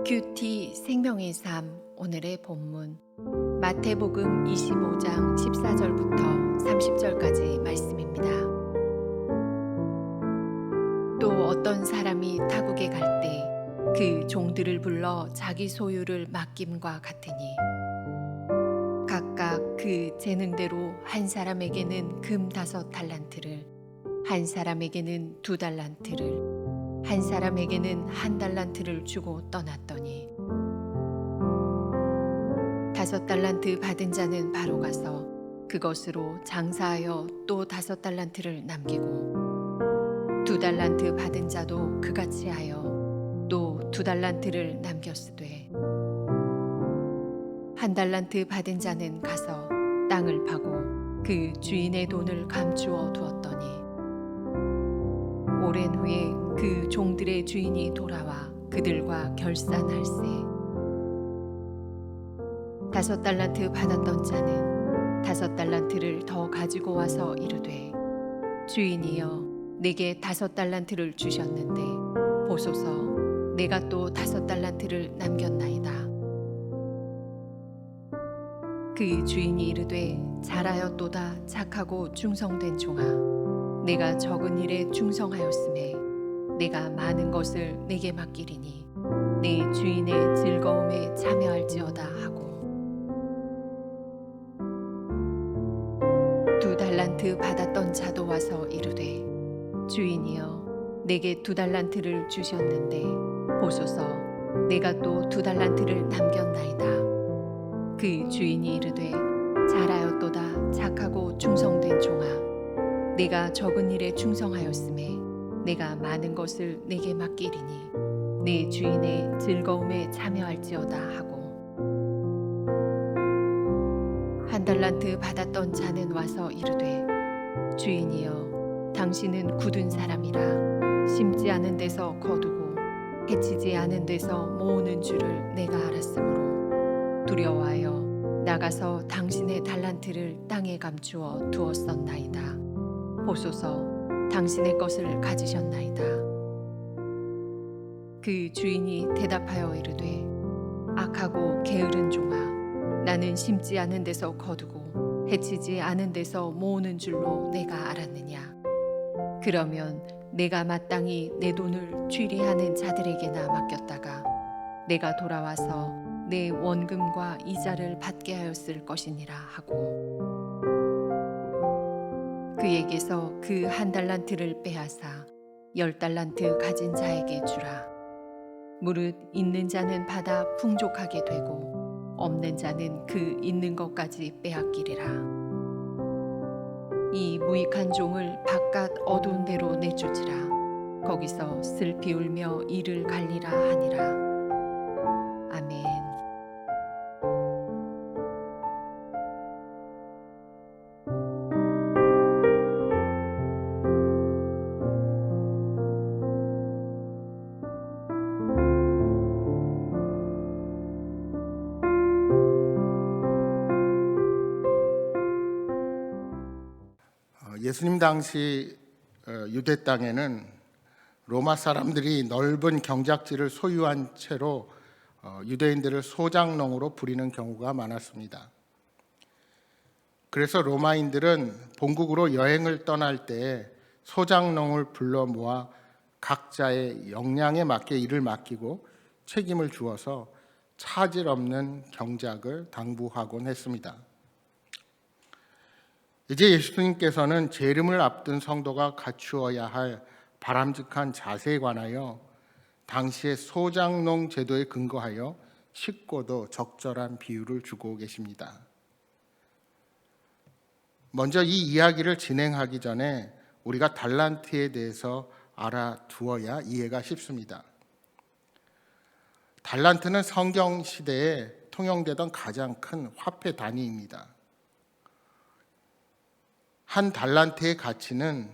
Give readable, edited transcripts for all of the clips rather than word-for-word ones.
큐티 생명의 삶 오늘의 본문 마태복음 25장 14절부터 30절까지 말씀입니다. 또 어떤 사람이 타국에 갈 때 그 종들을 불러 자기 소유를 맡김과 같으니 각각 그 재능대로 한 사람에게는 금 5달란트를, 한 사람에게는 2달란트를, 한 사람에게는 1달란트를 주고 떠났더니 5달란트 받은 자는 바로 가서 그것으로 장사하여 또 5달란트를 남기고 2달란트 받은 자도 그같이 하여 또 2달란트를 남겼으되 1달란트 받은 자는 가서 땅을 파고 그 주인의 돈을 감추어 두었더니 오랜 후에 그 종들의 주인이 돌아와 그들과 결산할세 5달란트 받았던 자는 5달란트를 더 가지고 와서 이르되 주인이여 내게 5달란트를 주셨는데 보소서 내가 또 5달란트를 남겼나이다. 그 주인이 이르되 잘하였도다 착하고 충성된 종아 내가 적은 일에 충성하였음에 내가 많은 것을 내게 맡기리니 내 주인의 즐거움에 참여할지어다 하고 2달란트 받았던 자도 와서 이르되 주인이여 내게 2달란트를 주셨는데 보소서 내가 또 2달란트를 남겼나이다. 그 주인이 이르되 잘하였도다 착하고 충성된 종아 내가 적은 일에 충성하였음에 내가 많은 것을 내게 맡기리니 내 주인의 즐거움에 참여할지어다 하고 1달란트 받았던 자는 와서 이르되 주인이여 당신은 굳은 사람이라 심지 않은 데서 거두고 해치지 않은 데서 모으는 줄을 내가 알았으므로 두려워하여 나가서 당신의 달란트를 땅에 감추어 두었었나이다. 보소서 당신의 것을 가지셨나이다. 그 주인이 대답하여 이르되 악하고 게으른 종아 나는 심지 않은 데서 거두고 해치지 않은 데서 모으는 줄로 내가 알았느냐. 그러면 내가 마땅히 내 돈을 취리하는 자들에게나 맡겼다가 내가 돌아와서 내 원금과 이자를 받게 하였을 것이니라 하고 그에게서 그 1달란트를 빼앗아 10달란트 가진 자에게 주라. 무릇 있는 자는 받아 풍족하게 되고 없는 자는 그 있는 것까지 빼앗기리라. 이 무익한 종을 바깥 어두운 데로 내쫓으라. 거기서 슬피 울며 이를 갈리라 하니라. 아멘. 예수님 당시 유대 땅에는 로마 사람들이 넓은 경작지를 소유한 채로 유대인들을 소장농으로 부리는 경우가 많았습니다. 그래서 로마인들은 본국으로 여행을 떠날 때 소장농을 불러 모아 각자의 역량에 맞게 일을 맡기고 책임을 주어서 차질 없는 경작을 당부하곤 했습니다. 이제 예수님께서는 재림을 앞둔 성도가 갖추어야 할 바람직한 자세에 관하여 당시의 소장농 제도에 근거하여 쉽고도 적절한 비유를 주고 계십니다. 먼저 이 이야기를 진행하기 전에 우리가 달란트에 대해서 알아두어야 이해가 쉽습니다. 달란트는 성경 시대에 통용되던 가장 큰 화폐 단위입니다. 한 달란트의 가치는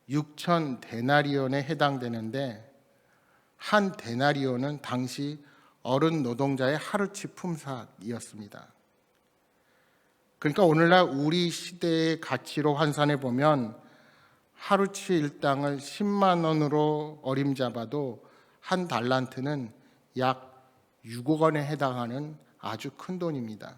6천 데나리온에 해당되는데 한 데나리온은 당시 어른 노동자의 하루치 품삯이었습니다. 그러니까 오늘날 우리 시대의 가치로 환산해 보면 하루치 일당을 10만 원으로 어림잡아도 한 달란트는 약 6억 원에 해당하는 아주 큰 돈입니다.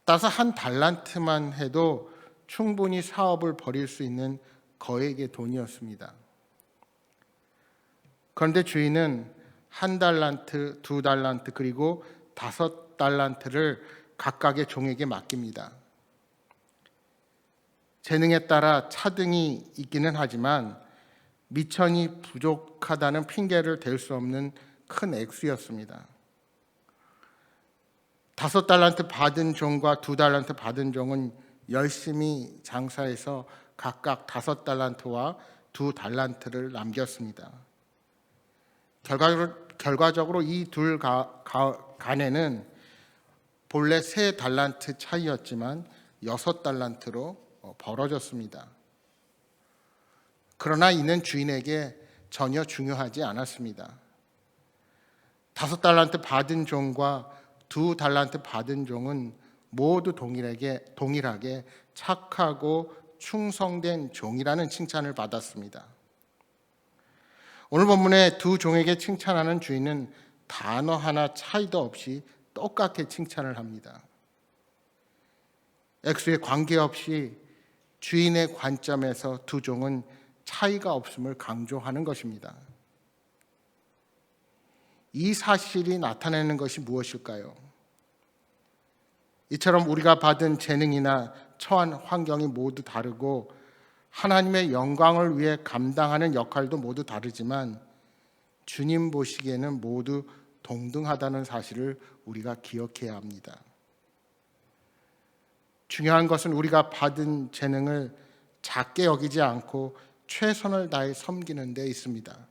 따라서 한 달란트만 해도 충분히 사업을 벌일 수 있는 거액의 돈이었습니다. 그런데 주인은 한 달란트, 두 달란트, 그리고 5달란트를 각각의 종에게 맡깁니다. 재능에 따라 차등이 있기는 하지만 미천이 부족하다는 핑계를 댈 수 없는 큰 액수였습니다. 5달란트 받은 종과 2달란트 받은 종은 열심히 장사해서 각각 5달란트와 2달란트를 남겼습니다. 결과적으로 이 둘 간에는 본래 3달란트 차이였지만 6달란트로 벌어졌습니다. 그러나 이는 주인에게 전혀 중요하지 않았습니다. 5달란트 받은 종과 2달란트 받은 종은 모두 동일하게 착하고 충성된 종이라는 칭찬을 받았습니다. 오늘 본문에 두 종에게 칭찬하는 주인은 단어 하나 차이도 없이 똑같게 칭찬을 합니다. 액수에 관계없이 주인의 관점에서 두 종은 차이가 없음을 강조하는 것입니다. 이 사실이 나타내는 것이 무엇일까요? 이처럼 우리가 받은 재능이나 처한 환경이 모두 다르고 하나님의 영광을 위해 감당하는 역할도 모두 다르지만 주님 보시기에는 모두 동등하다는 사실을 우리가 기억해야 합니다. 중요한 것은 우리가 받은 재능을 작게 여기지 않고 최선을 다해 섬기는 데 있습니다.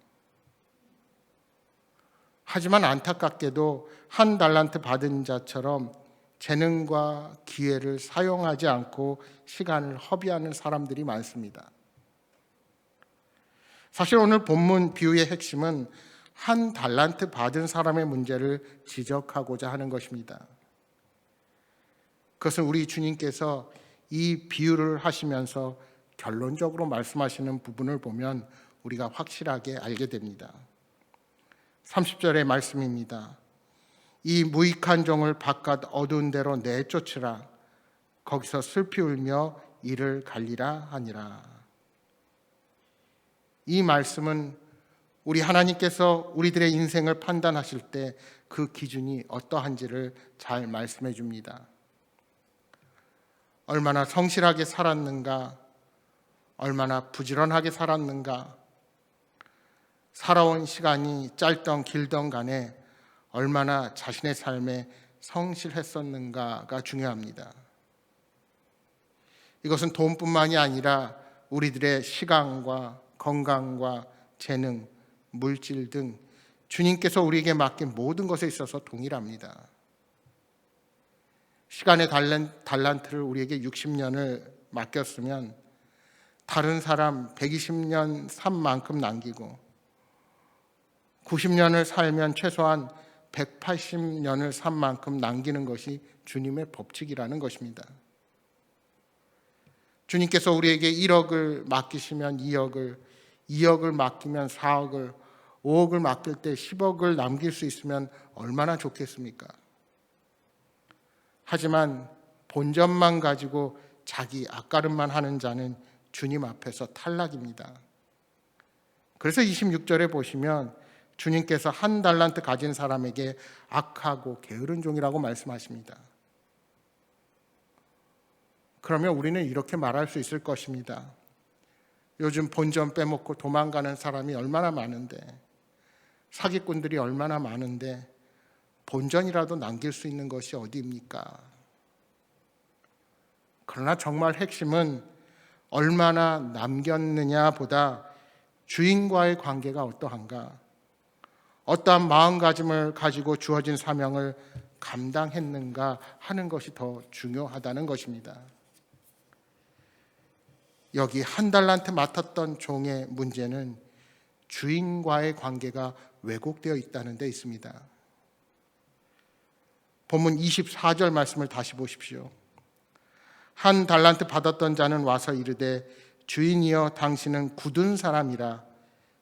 하지만 안타깝게도 한 달란트 받은 자처럼 재능과 기회를 사용하지 않고 시간을 허비하는 사람들이 많습니다. 사실 오늘 본문 비유의 핵심은 한 달란트 받은 사람의 문제를 지적하고자 하는 것입니다. 그것은 우리 주님께서 이 비유를 하시면서 결론적으로 말씀하시는 부분을 보면 우리가 확실하게 알게 됩니다. 30절의 말씀입니다. 이 무익한 종을 바깥 어두운 데로 내쫓으라. 거기서 슬피 울며 이를 갈리라 하니라. 이 말씀은 우리 하나님께서 우리들의 인생을 판단하실 때 그 기준이 어떠한지를 잘 말씀해 줍니다. 얼마나 성실하게 살았는가, 얼마나 부지런하게 살았는가, 살아온 시간이 짧던 길던 간에 얼마나 자신의 삶에 성실했었는가가 중요합니다. 이것은 돈뿐만이 아니라 우리들의 시간과 건강과 재능, 물질 등 주님께서 우리에게 맡긴 모든 것에 있어서 동일합니다. 시간의 달란트를 우리에게 60년을 맡겼으면 다른 사람 120년 산 만큼 남기고 90년을 살면 최소한 180년을 산 만큼 남기는 것이 주님의 법칙이라는 것입니다. 주님께서 우리에게 1억을 맡기시면 2억을 맡기면 4억을, 5억을 맡길 때 10억을 남길 수 있으면 얼마나 좋겠습니까? 하지만 본전만 가지고 자기 앞가름만 하는 자는 주님 앞에서 탈락입니다. 그래서 26절에 보시면 주님께서 한 달란트 가진 사람에게 악하고 게으른 종이라고 말씀하십니다. 그러면 우리는 이렇게 말할 수 있을 것입니다. 요즘 본전 빼먹고 도망가는 사람이 얼마나 많은데, 사기꾼들이 얼마나 많은데 본전이라도 남길 수 있는 것이 어디입니까? 그러나 정말 핵심은 얼마나 남겼느냐 보다 주인과의 관계가 어떠한가, 어떠한 마음가짐을 가지고 주어진 사명을 감당했는가 하는 것이 더 중요하다는 것입니다. 여기 한 달란트 맡았던 종의 문제는 주인과의 관계가 왜곡되어 있다는 데 있습니다. 본문 24절 말씀을 다시 보십시오. 한 달란트 받았던 자는 와서 이르되 주인이여 당신은 굳은 사람이라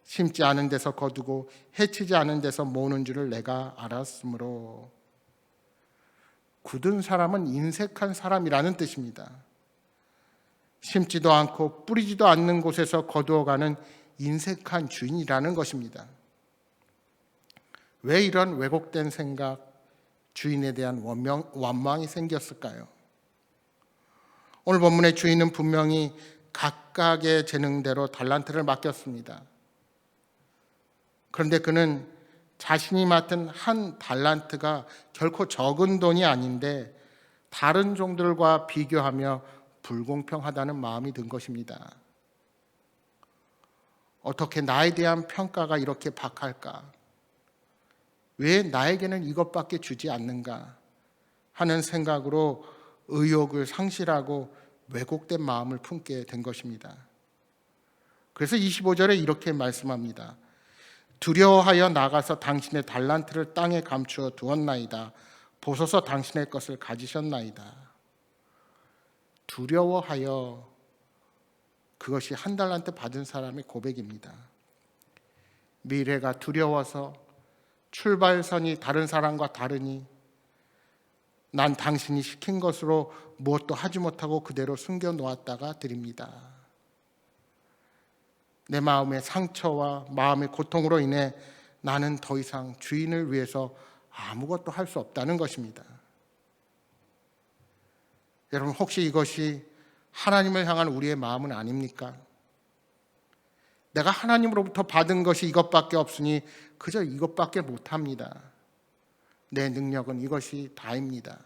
심지 않은 데서 거두고 해치지 않은 데서 모으는 줄을 내가 알았으므로. 굳은 사람은 인색한 사람이라는 뜻입니다. 심지도 않고 뿌리지도 않는 곳에서 거두어가는 인색한 주인이라는 것입니다. 왜 이런 왜곡된 생각, 주인에 대한 원망이 생겼을까요? 오늘 본문의 주인은 분명히 각각의 재능대로 달란트를 맡겼습니다. 그런데 그는 자신이 맡은 한 달란트가 결코 적은 돈이 아닌데 다른 종들과 비교하며 불공평하다는 마음이 든 것입니다. 어떻게 나에 대한 평가가 이렇게 박할까? 왜 나에게는 이것밖에 주지 않는가? 하는 생각으로 의욕을 상실하고 왜곡된 마음을 품게 된 것입니다. 그래서 25절에 이렇게 말씀합니다. 두려워하여 나가서 당신의 달란트를 땅에 감추어 두었나이다. 보소서 당신의 것을 가지셨나이다. 두려워하여, 그것이 한 달란트 받은 사람의 고백입니다. 미래가 두려워서 출발선이 다른 사람과 다르니 난 당신이 시킨 것으로 무엇도 하지 못하고 그대로 숨겨놓았다가 드립니다. 내 마음의 상처와 마음의 고통으로 인해 나는 더 이상 주인을 위해서 아무것도 할 수 없다는 것입니다. 여러분, 혹시 이것이 하나님을 향한 우리의 마음은 아닙니까? 내가 하나님으로부터 받은 것이 이것밖에 없으니 그저 이것밖에 못합니다. 내 능력은 이것이 다입니다.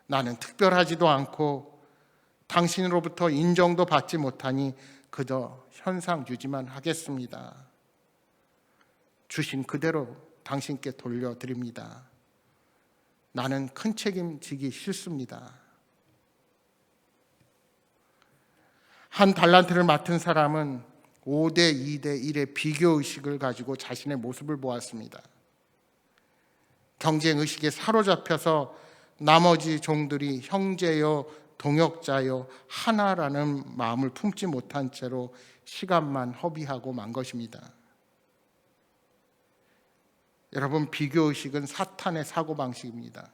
나는 특별하지도 않고 당신으로부터 인정도 받지 못하니 그저 현상 유지만 하겠습니다. 주신 그대로 당신께 돌려드립니다. 나는 큰 책임 지기 싫습니다. 한 달란트를 맡은 사람은 5대 2대 1의 비교의식을 가지고 자신의 모습을 보았습니다. 경쟁의식에 사로잡혀서 나머지 종들이 형제요 동역자요 하나라는 마음을 품지 못한 채로 시간만 허비하고 만 것입니다. 여러분, 비교의식은 사탄의 사고방식입니다.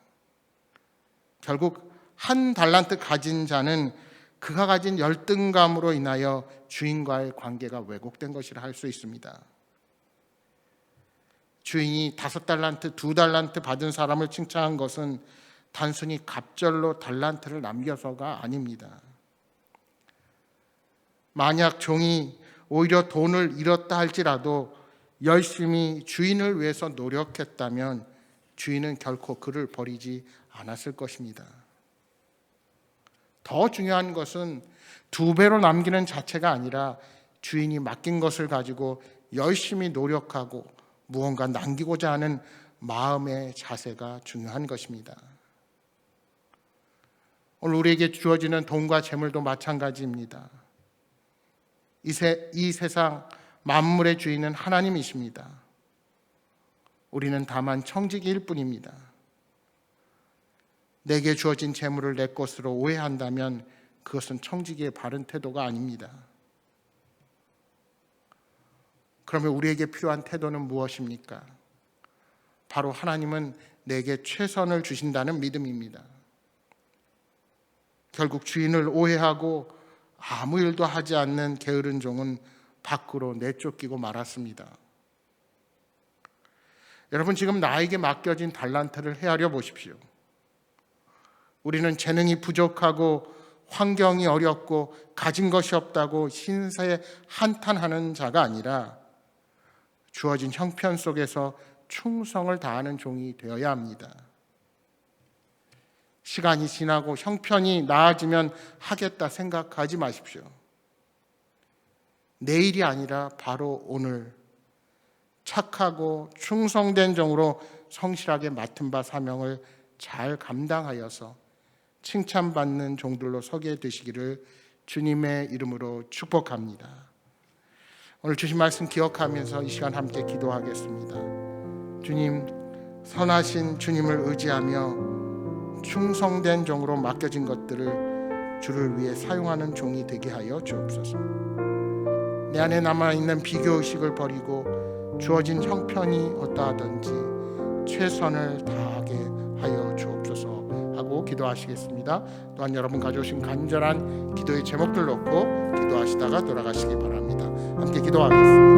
결국 한 달란트 가진 자는 그가 가진 열등감으로 인하여 주인과의 관계가 왜곡된 것이라 할 수 있습니다. 주인이 5달란트, 2달란트 받은 사람을 칭찬한 것은 단순히 갑절로 달란트를 남겨서가 아닙니다. 만약 종이 오히려 돈을 잃었다 할지라도 열심히 주인을 위해서 노력했다면 주인은 결코 그를 버리지 않았을 것입니다. 더 중요한 것은 2배로 남기는 자체가 아니라 주인이 맡긴 것을 가지고 열심히 노력하고 무언가 남기고자 하는 마음의 자세가 중요한 것입니다. 오늘 우리에게 주어지는 돈과 재물도 마찬가지입니다. 이 세상 만물의 주인은 하나님이십니다. 우리는 다만 청지기일 뿐입니다. 내게 주어진 재물을 내 것으로 오해한다면 그것은 청지기의 바른 태도가 아닙니다. 그러면 우리에게 필요한 태도는 무엇입니까? 바로 하나님은 내게 최선을 주신다는 믿음입니다. 결국 주인을 오해하고 아무 일도 하지 않는 게으른 종은 밖으로 내쫓기고 말았습니다. 여러분, 지금 나에게 맡겨진 달란트를 헤아려 보십시오. 우리는 재능이 부족하고 환경이 어렵고 가진 것이 없다고 신세에 한탄하는 자가 아니라 주어진 형편 속에서 충성을 다하는 종이 되어야 합니다. 시간이 지나고 형편이 나아지면 하겠다 생각하지 마십시오. 내일이 아니라 바로 오늘 착하고 충성된 종으로 성실하게 맡은 바 사명을 잘 감당하여서 칭찬받는 종들로 서게 되시기를 주님의 이름으로 축복합니다. 오늘 주신 말씀 기억하면서 이 시간 함께 기도하겠습니다. 주님, 선하신 주님을 의지하며 충성된 종으로 맡겨진 것들을 주를 위해 사용하는 종이 되게 하여 주옵소서. 내 안에 남아있는 비교의식을 버리고 주어진 형편이 어떠하든지 최선을 다하게 하여 주옵소서 하고 기도하시겠습니다. 또한 여러분 가져오신 간절한 기도의 제목들 놓고 기도하시다가 돌아가시기 바랍니다. 함께 기도하겠습니다.